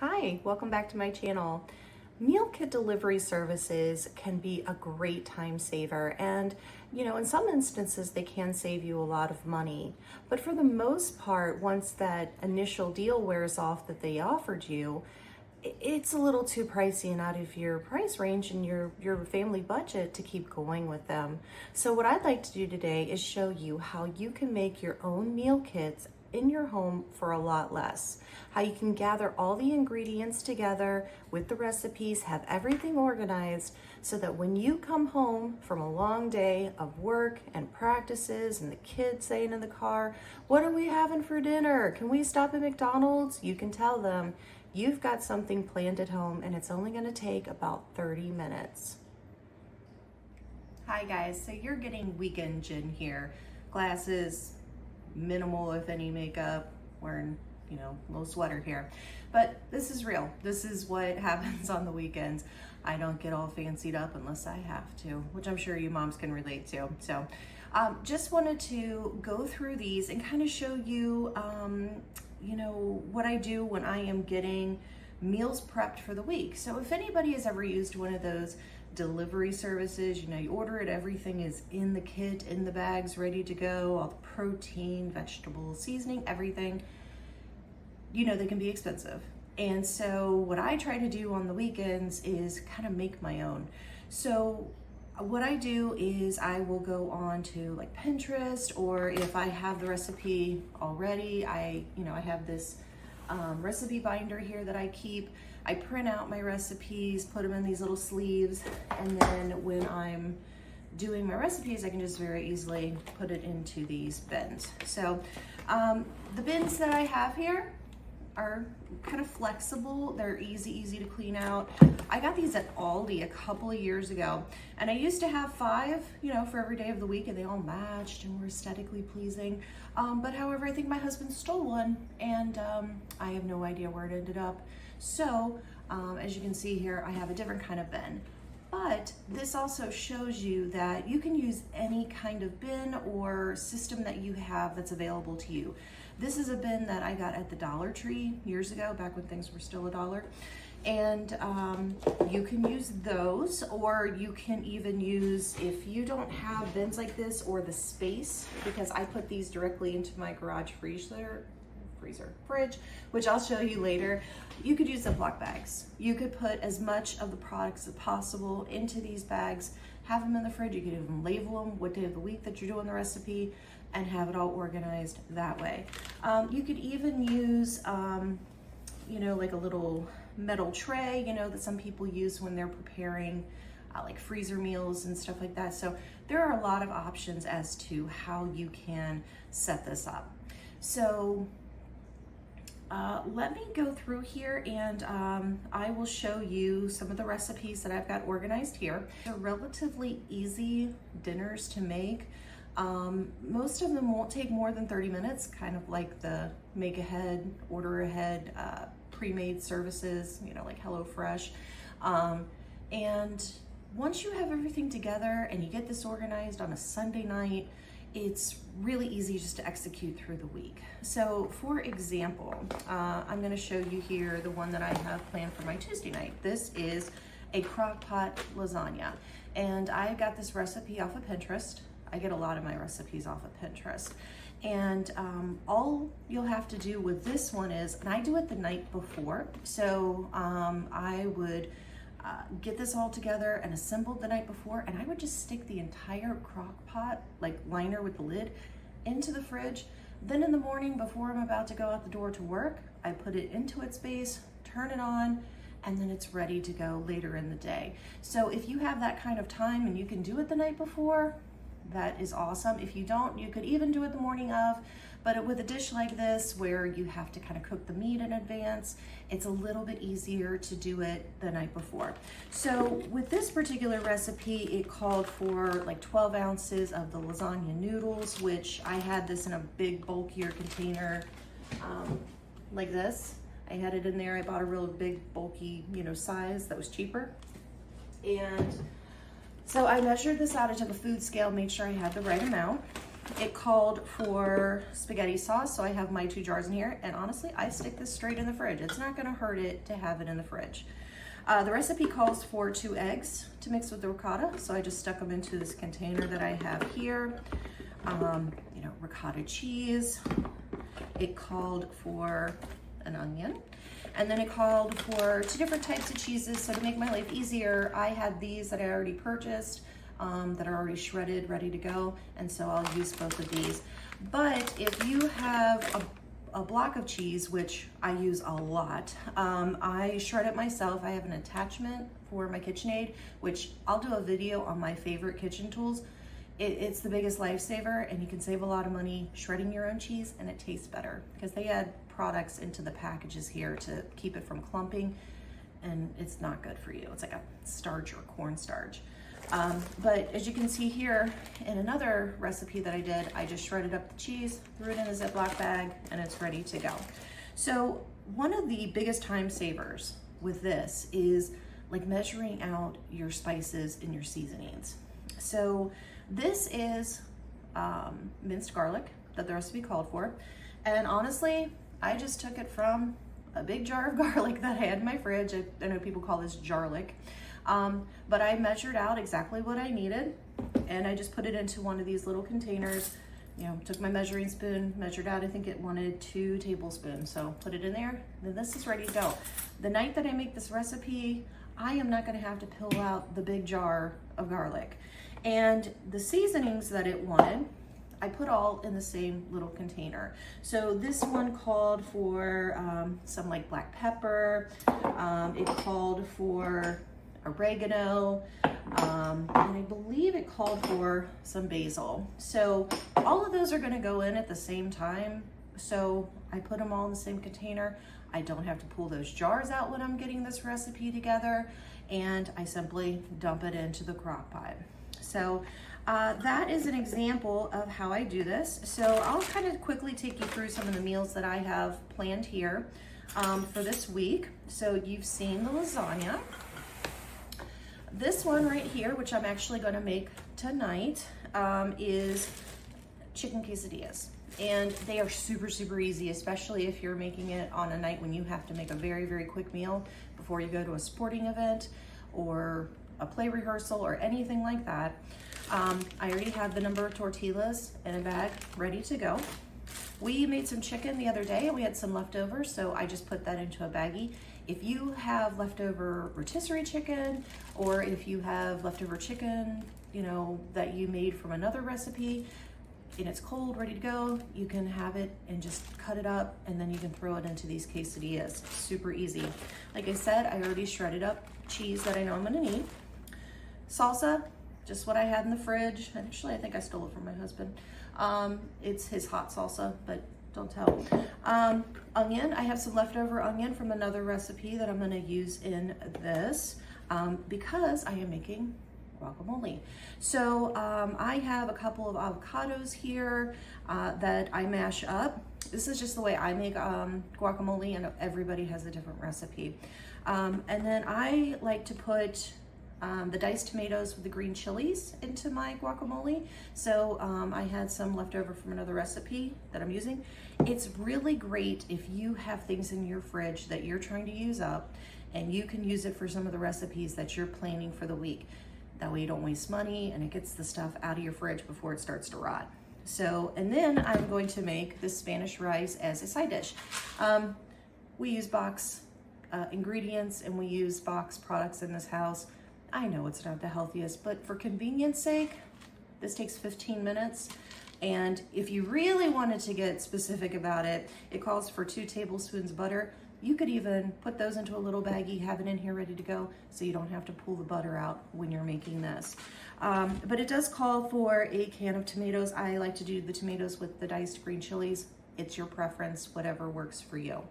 Hi, welcome back to my channel. Meal kit delivery services can be a great time saver, and in some instances they can save you a lot of money. But for the most part, once that initial deal wears off that they offered you, it's a little too pricey and out of your price range and your family budget to keep going with them. So what I'd like to do today is show you how you can make your own meal kits in your home for a lot less. How you can gather all the ingredients together with the recipes, have everything organized so that when you come home from a long day of work and practices and the kids saying in the car, "What are we having for dinner? Can we stop at McDonald's?" You can tell them you've got something planned at home and it's only going to take about 30 minutes. Hi guys, so you're getting weekend Jen here. Glasses, minimal if any makeup, wearing a little sweater here, but this is real. This is what happens on the weekends. I don't get all fancied up unless I have to, which I'm sure you moms can relate to. So just wanted to go through these and kind of show you what I do when I am getting meals prepped for the week. So if anybody has ever used one of those delivery services, you order it, everything is in the kit, in the bags, ready to go, all the protein, vegetable seasoning, everything, they can be expensive. And so what I try to do on the weekends is kind of make my own. So what I do is I will go on to like Pinterest, or if I have the recipe already, I have this recipe binder here that I keep. I print out my recipes, put them in these little sleeves, and then when I'm doing my recipes, I can just very easily put it into these bins. So the bins that I have here are kind of flexible. They're easy to clean out. I got these at Aldi a couple of years ago, and I used to have 5, for every day of the week, and they all matched and were aesthetically pleasing. But however, I think my husband stole one, and I have no idea where it ended up. So as you can see here, I have a different kind of bin. But this also shows you that you can use any kind of bin or system that you have that's available to you. This is a bin that I got at the Dollar Tree years ago, back when things were still $1. And you can use those, or you can even use, if you don't have bins like this or the space, because I put these directly into my garage fridge, which I'll show you later. You could use Ziploc bags. You could put as much of the products as possible into these bags, have them in the fridge. You could even label them what day of the week that you're doing the recipe and have it all organized that way. You could even use, like a little metal tray, that some people use when they're preparing like freezer meals and stuff like that. So there are a lot of options as to how you can set this up. So let me go through here and I will show you some of the recipes that I've got organized here. They're relatively easy dinners to make. Most of them won't take more than 30 minutes, kind of like the make ahead, order ahead, pre-made services, like HelloFresh. And once you have everything together and you get this organized on a Sunday night, it's really easy just to execute through the week. So for example, I'm gonna show you here the one that I have planned for my Tuesday night. This is a Crockpot lasagna. And I got this recipe off of Pinterest. I get a lot of my recipes off of Pinterest. And all you'll have to do with this one is, and I do it the night before, so I would get this all together and assembled the night before, and I would just stick the entire crock pot, like liner with the lid, into the fridge. Then in the morning, before I'm about to go out the door to work, I put it into its base, turn it on, and then it's ready to go later in the day. So if you have that kind of time and you can do it the night before, that is awesome. If you don't, you could even do it the morning of, but with a dish like this where you have to kind of cook the meat in advance, it's a little bit easier to do it the night before. So with this particular recipe, it called for like 12 ounces of the lasagna noodles, which I had this in a big bulkier container like this. I had it in there. I bought a real big bulky, size that was cheaper. And so I measured this out. I took a food scale, made sure I had the right amount. it called for spaghetti sauce, so I have my 2 jars in here, and honestly, I stick this straight in the fridge. It's not gonna hurt it to have it in the fridge. The recipe calls for 2 eggs to mix with the ricotta, so I just stuck them into this container that I have here. You know, ricotta cheese. It called for an onion, and then it called for 2 different types of cheeses. So to make my life easier, I had these that I already purchased, that are already shredded, ready to go, and so I'll use both of these. But if you have a block of cheese, which I use a lot, I shred it myself. I have an attachment for my KitchenAid, which I'll do a video on my favorite kitchen tools. It's the biggest lifesaver, and you can save a lot of money shredding your own cheese, and it tastes better because they add products into the packages here to keep it from clumping, and it's not good for you. It's like a starch or cornstarch. But as you can see here in another recipe that I did, I just shredded up the cheese, threw it in a Ziploc bag, and it's ready to go. So one of the biggest time savers with this is like measuring out your spices and your seasonings. So this is minced garlic that the recipe called for. And honestly, I just took it from a big jar of garlic that I had in my fridge. I know people call this jarlic. But I measured out exactly what I needed, and I just put it into one of these little containers. You know, took my measuring spoon, measured out, I think it wanted 2 tablespoons. So put it in there, then this is ready to go. The night that I make this recipe, I am not gonna have to pill out the big jar of garlic. And the seasonings that it wanted, I put all in the same little container. So this one called for some like black pepper. It called for oregano, and I believe it called for some basil. So all of those are gonna go in at the same time. So I put them all in the same container. I don't have to pull those jars out when I'm getting this recipe together, and I simply dump it into the crock pot. So that is an example of how I do this. So I'll kind of quickly take you through some of the meals that I have planned here for this week. So you've seen the lasagna. This one right here, which I'm actually gonna make tonight, is chicken quesadillas. And they are super, super easy, especially if you're making it on a night when you have to make a very, very quick meal before you go to a sporting event or a play rehearsal or anything like that. I already have the number of tortillas in a bag ready to go. We made some chicken the other day and we had some leftovers, so I just put that into a baggie. If you have leftover rotisserie chicken, or if you have leftover chicken, you know, that you made from another recipe and it's cold, ready to go, you can have it and just cut it up, and then you can throw it into these quesadillas. Super easy. Like I said, I already shredded up cheese that I know I'm gonna need. Salsa, just what I had in the fridge. Actually, I think I stole it from my husband. It's his hot salsa, but don't tell. Onion, I have some leftover onion from another recipe that I'm gonna use in this because I am making guacamole. So I have a couple of avocados here that I mash up. This is just the way I make guacamole, and everybody has a different recipe. And then I like to put the diced tomatoes with the green chilies into my guacamole. So I had some leftover from another recipe that I'm using. It's really great if you have things in your fridge that you're trying to use up, and you can use it for some of the recipes that you're planning for the week. That way you don't waste money, and it gets the stuff out of your fridge before it starts to rot. So, and then I'm going to make this Spanish rice as a side dish. We use box ingredients, and we use box products in this house. I know it's not the healthiest, but for convenience sake, this takes 15 minutes. And if you really wanted to get specific about it, it calls for 2 tablespoons of butter. You could even put those into a little baggie, have it in here ready to go, so you don't have to pull the butter out when you're making this. But it does call for a can of tomatoes. I like to do the tomatoes with the diced green chilies. It's your preference, whatever works for you.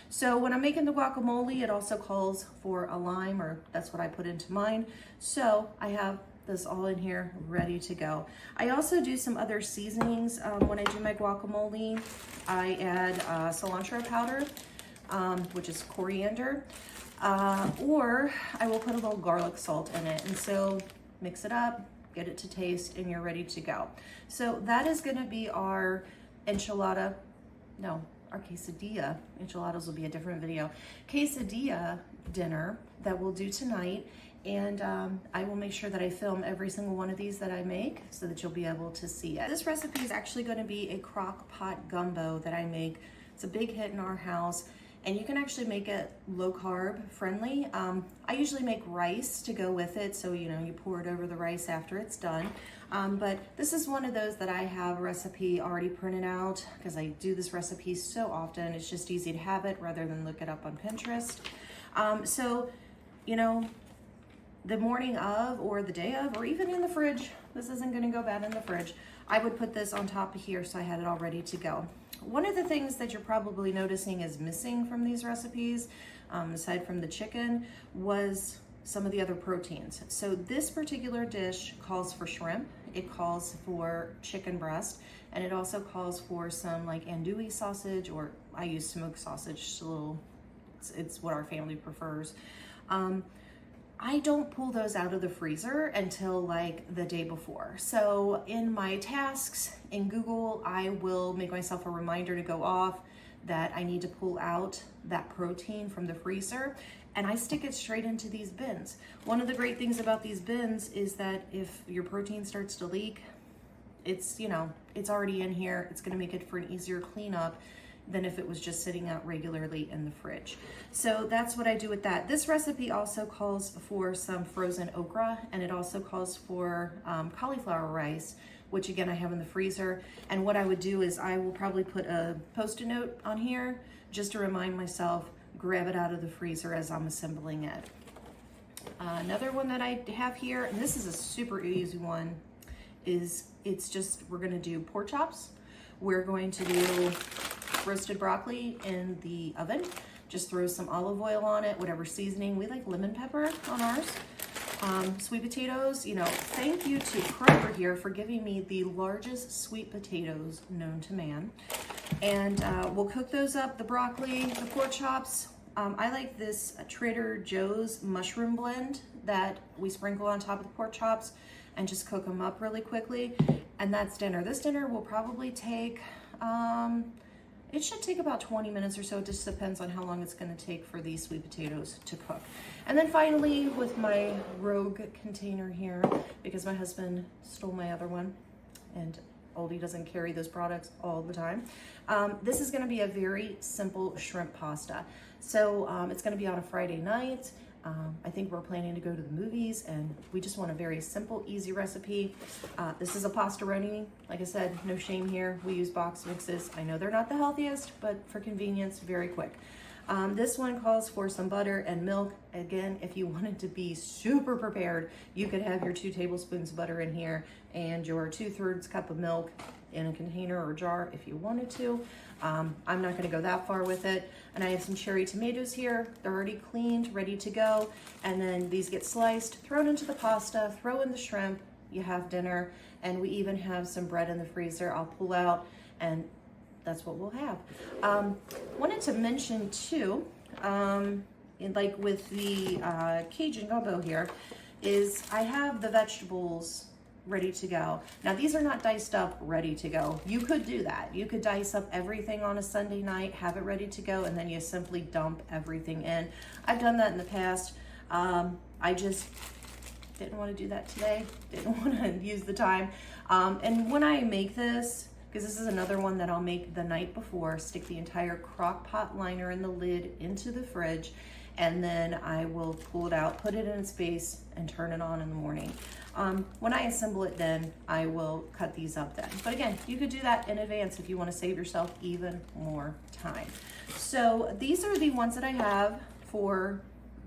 So when I'm making the guacamole, it also calls for a lime, or that's what I put into mine. So I have this all in here ready to go. I also do some other seasonings when I do my guacamole. I add cilantro powder, which is coriander, or I will put a little garlic salt in it. And so mix it up, get it to taste, and you're ready to go. So that is gonna be our enchilada, no, our quesadilla. Enchiladas will be a different video. Quesadilla dinner that we'll do tonight. And I will make sure that I film every single one of these that I make so that you'll be able to see it. This recipe is actually going to be a crock pot gumbo that I make. It's a big hit in our house, and you can actually make it low carb friendly. I usually make rice to go with it, so you know, you pour it over the rice after it's done. But this is one of those that I have a recipe already printed out because I do this recipe so often. It's just easy to have it rather than look it up on Pinterest. So, you know, the morning of or the day of, or even in the fridge, this isn't gonna go bad in the fridge, I would put this on top of here so I had it all ready to go. One of the things that you're probably noticing is missing from these recipes, aside from the chicken, was some of the other proteins. So this particular dish calls for shrimp, it calls for chicken breast, and it also calls for some like andouille sausage, or I use smoked sausage, it's what our family prefers. I don't pull those out of the freezer until like the day before. So in my tasks in Google, I will make myself a reminder to go off that I need to pull out that protein from the freezer, and I stick it straight into these bins. One of the great things about these bins is that if your protein starts to leak, it's, you know, it's already in here. It's gonna make it for an easier cleanup than if it was just sitting out regularly in the fridge. So that's what I do with that. This recipe also calls for some frozen okra, and it also calls for cauliflower rice, which again I have in the freezer. And what I would do is I will probably put a Post-it note on here just to remind myself, grab it out of the freezer as I'm assembling it. Another one that I have here, and this is a super easy one, is we're gonna do pork chops. We're going to do roasted broccoli in the oven. Just throw some olive oil on it, whatever seasoning. We like lemon pepper on ours. Sweet potatoes, you know, thank you to Kroger here for giving me the largest sweet potatoes known to man. And we'll cook those up, the broccoli, the pork chops. I like this Trader Joe's mushroom blend that we sprinkle on top of the pork chops and just cook them up really quickly. And that's dinner. This dinner will probably take, it should take about 20 minutes or so. It just depends on how long it's gonna take for these sweet potatoes to cook. And then finally, with my Rogue container here, because my husband stole my other one, and Oldie doesn't carry those products all the time. This is gonna be a very simple shrimp pasta. So it's gonna be on a Friday night. I think we're planning to go to the movies, and we just want a very simple, easy recipe. This is a pastaroni. Like I said, no shame here. We use box mixes. I know they're not the healthiest, but for convenience, very quick. This one calls for some butter and milk. Again, if you wanted to be super prepared, you could have your 2 tablespoons of butter in here and your 2/3 cup of milk in a container or jar if you wanted to. I'm not gonna go that far with it. And I have some cherry tomatoes here. They're already cleaned, ready to go. And then these get sliced, thrown into the pasta, throw in the shrimp, you have dinner. And we even have some bread in the freezer I'll pull out, and that's what we'll have. Wanted to mention too, like with the Cajun gumbo here, is I have the vegetables ready to go. Now these are not diced up, ready to go. You could do that. You could dice up everything on a Sunday night, have it ready to go, and then you simply dump everything in. I've done that in the past. I just didn't want to do that today. Didn't want to use the time. And when I make this, because this is another one that I'll make the night before, stick the entire crock pot liner and the lid into the fridge, and then I will pull it out, put it in its base, and turn it on in the morning. When I assemble it then, I will cut these up then. But again, you could do that in advance if you want to save yourself even more time. So these are the ones that I have for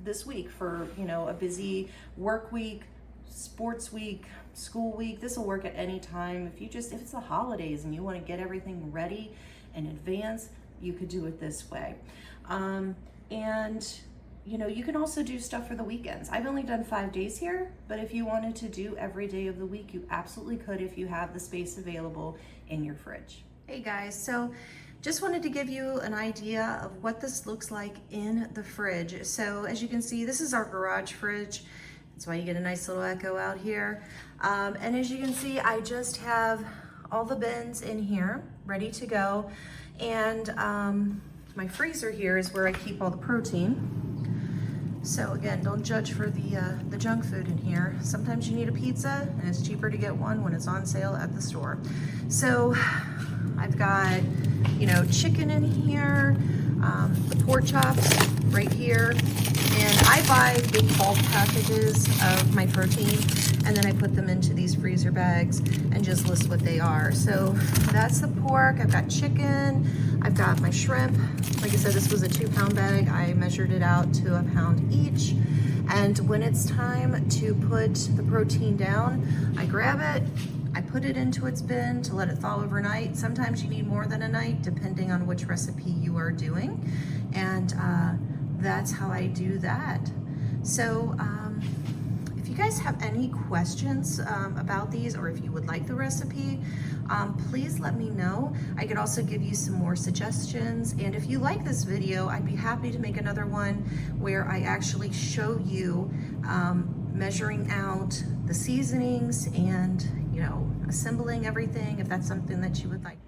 this week, for, you know, a busy work week, sports week, school week. This will work at any time. If it's the holidays and you want to get everything ready in advance, you could do it this way. And you know, you can also do stuff for the weekends. I've only done 5 days here, but if you wanted to do every day of the week, you absolutely could if you have the space available in your fridge. Hey guys, so just wanted to give you an idea of what this looks like in the fridge. So as you can see, this is our garage fridge. That's why you get a nice little echo out here. And as you can see, I just have all the bins in here ready to go. And my freezer here is where I keep all the protein. So again, don't judge for the junk food in here. Sometimes you need a pizza and it's cheaper to get one when it's on sale at the store. So I've got, you know, chicken in here, the pork chops right here. And I buy big bulk packages of my protein and then I put them into these freezer bags and just list what they are. So that's the pork, I've got chicken, I've got my shrimp. Like I said, this was a 2-pound bag. I measured it out to a pound each. And when it's time to put the protein down, I grab it, I put it into its bin to let it thaw overnight. Sometimes you need more than a night, depending on which recipe you are doing. And that's how I do that. So if you guys have any questions about these, or if you would like the recipe, please let me know. I could also give you some more suggestions. And if you like this video, I'd be happy to make another one where I actually show you measuring out the seasonings and, you know, assembling everything, if that's something that you would like.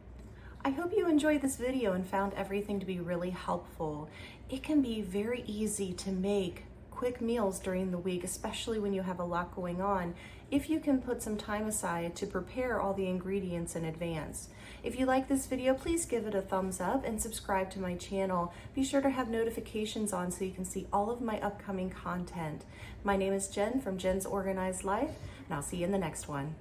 I hope you enjoyed this video and found everything to be really helpful. It can be very easy to make quick meals during the week, especially when you have a lot going on, if you can put some time aside to prepare all the ingredients in advance. If you like this video, please give it a thumbs up and subscribe to my channel. Be sure to have notifications on so you can see all of my upcoming content. My name is Jen from Jen's Organized Life, and I'll see you in the next one.